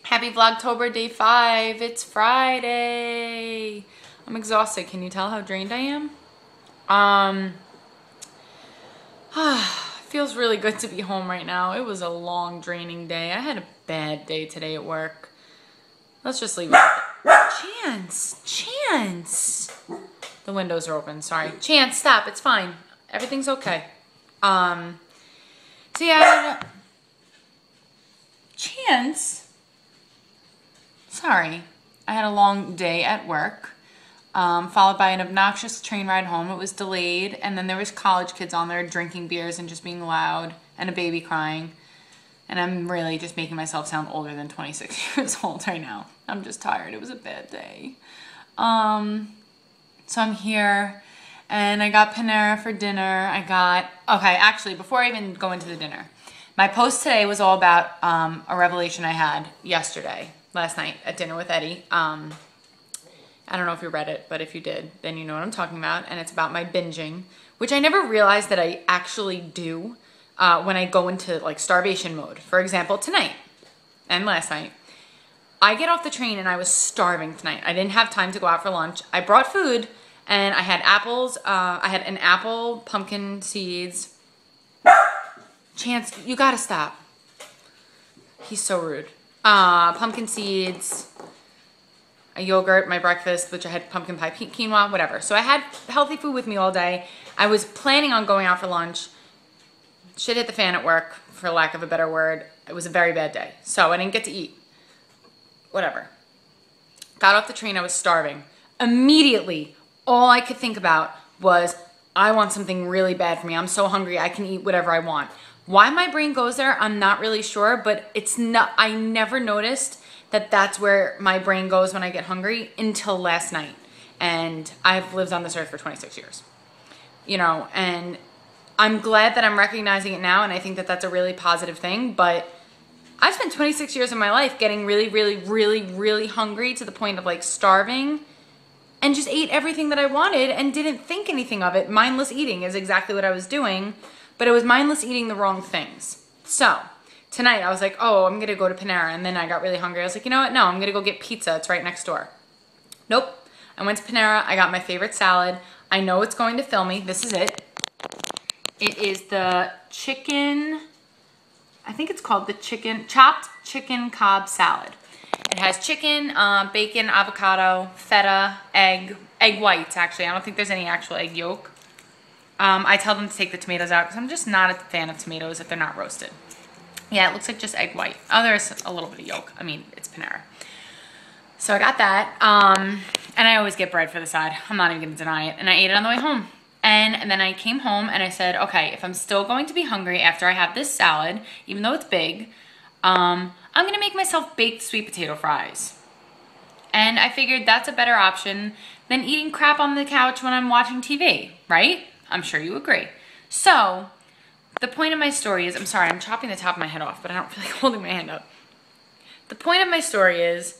Happy Vlogtober day 5. It's Friday. I'm exhausted. Can you tell how drained I am? Feels really good to be home right now. It was a long, draining day. I had a bad day today at work. Let's just leave it at that. Chance. The windows are open, sorry. Chance, stop, it's fine. Everything's okay. So yeah, Chance. Sorry, I had a long day at work, followed by an obnoxious train ride home. It was delayed, and then there was college kids on there drinking beers and just being loud, and a baby crying. And I'm really just making myself sound older than 26 years old right now. I'm just tired. It was a bad day. So I'm here, and I got Panera for dinner. Okay, actually, before I even go into the dinner, my post today was all about a revelation I had last night at dinner with Eddie. I don't know if you read it, but if you did, then you know what I'm talking about. And it's about my binging, which I never realized that I actually do when I go into like starvation mode. For example, tonight and last night, I get off the train and I was starving tonight. I didn't have time to go out for lunch. I brought food and I had apples. I had an apple, pumpkin seeds. Chance, you gotta stop. He's so rude. Pumpkin seeds, a yogurt, my breakfast, which I had pumpkin pie, quinoa, whatever. So I had healthy food with me all day. I was planning on going out for lunch. Shit hit the fan at work, for lack of a better word. It was a very bad day. So I didn't get to eat. Whatever. Got off the train, I was starving. Immediately, all I could think about was, I want something really bad for me. I'm so hungry, I can eat whatever I want. Why my brain goes there, I'm not really sure, but I never noticed that that's where my brain goes when I get hungry until last night. And I've lived on this earth for 26 years, you know, and I'm glad that I'm recognizing it now. And I think that that's a really positive thing, but I spent 26 years of my life getting really, really, really, really hungry to the point of like starving, and just ate everything that I wanted and didn't think anything of it. Mindless eating is exactly what I was doing. But it was mindless eating the wrong things. So tonight I was like, oh, I'm gonna go to Panera. And then I got really hungry. I was like, you know what? No, I'm gonna go get pizza. It's right next door. Nope. I went to Panera. I got my favorite salad. I know it's going to fill me. This is it. It is the chicken, I think it's called the chopped chicken Cobb salad. It has chicken, bacon, avocado, feta, egg whites actually. I don't think there's any actual egg yolk. I tell them to take the tomatoes out because I'm just not a fan of tomatoes if they're not roasted. Yeah, it looks like just egg white. Oh, there's a little bit of yolk. I mean, it's Panera. So I got that. And I always get bread for the side. I'm not even going to deny it. And I ate it on the way home. And then I came home and I said, okay, if I'm still going to be hungry after I have this salad, even though it's big, I'm going to make myself baked sweet potato fries. And I figured that's a better option than eating crap on the couch when I'm watching TV, right? I'm sure you agree. So, the point of my story is, I'm sorry, I'm chopping the top of my head off, but I don't feel like holding my hand up. The point of my story is,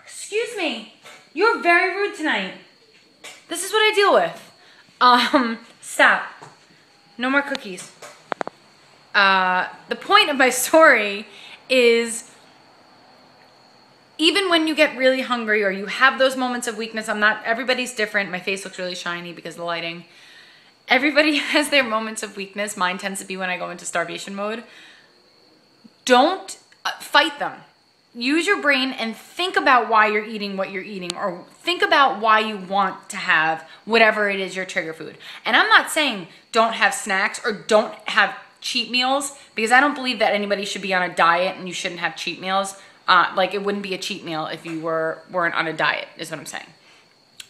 excuse me, you're very rude tonight. This is what I deal with. Stop. No more cookies. The point of my story is, even when you get really hungry or you have those moments of weakness, everybody's different. My face looks really shiny because of the lighting. Everybody has their moments of weakness. Mine tends to be when I go into starvation mode. Don't fight them. Use your brain and think about why you're eating what you're eating, or think about why you want to have whatever it is your trigger food. And I'm not saying don't have snacks or don't have cheat meals, because I don't believe that anybody should be on a diet and you shouldn't have cheat meals. Like it wouldn't be a cheat meal if you weren't on a diet, is what I'm saying.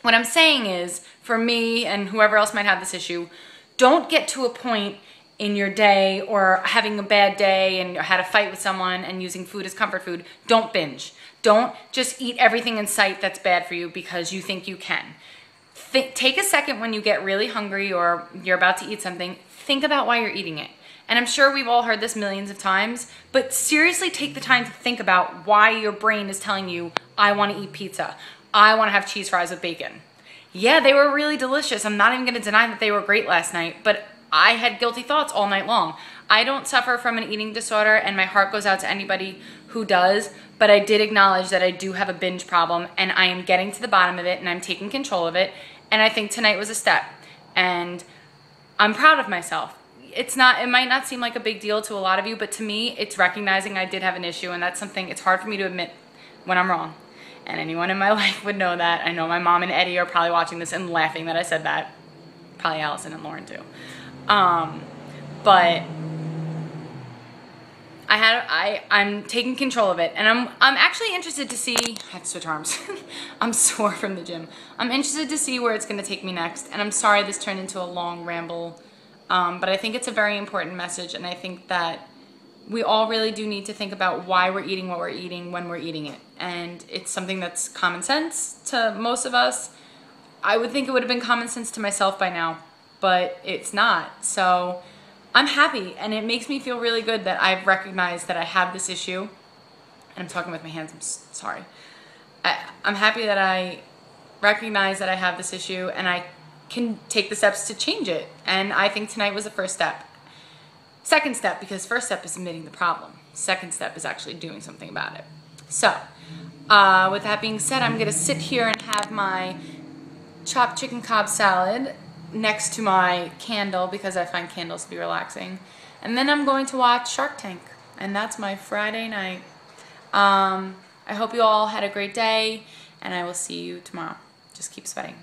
What I'm saying is, for me and whoever else might have this issue, don't get to a point in your day or having a bad day and had a fight with someone and using food as comfort food. Don't binge. Don't just eat everything in sight that's bad for you because you think you can. Take a second when you get really hungry or you're about to eat something. Think about why you're eating it. And I'm sure we've all heard this millions of times, but seriously take the time to think about why your brain is telling you, I want to eat pizza. I want to have cheese fries with bacon. Yeah, they were really delicious. I'm not even going to deny that they were great last night, but I had guilty thoughts all night long. I don't suffer from an eating disorder, and my heart goes out to anybody who does, but I did acknowledge that I do have a binge problem, and I am getting to the bottom of it, and I'm taking control of it, and I think tonight was a step, and I'm proud of myself. It might not seem like a big deal to a lot of you, but to me, it's recognizing I did have an issue, and that's something, it's hard for me to admit when I'm wrong. And anyone in my life would know that. I know my mom and Eddie are probably watching this and laughing that I said that. Probably Allison and Lauren too. But I'm taking control of it, and I'm actually interested to see. I have to switch arms. I'm sore from the gym. I'm interested to see where it's going to take me next, and I'm sorry this turned into a long ramble, but I think it's a very important message, and I think that we all really do need to think about why we're eating what we're eating when we're eating it, and it's something that's common sense to most of us. I would think it would have been common sense to myself by now, but it's not. So I'm happy, and it makes me feel really good that I've recognized that I have this issue. And I'm talking with my hands, I'm sorry. I'm happy that I recognize that I have this issue, and I can take the steps to change it. And I think tonight was the first step. Second step, because first step is admitting the problem. Second step is actually doing something about it. So, with that being said, I'm gonna sit here and have my chopped chicken Cobb salad next to my candle, because I find candles to be relaxing. And then I'm going to watch Shark Tank, and that's my Friday night. I hope you all had a great day, and I will see you tomorrow. Just keep sweating.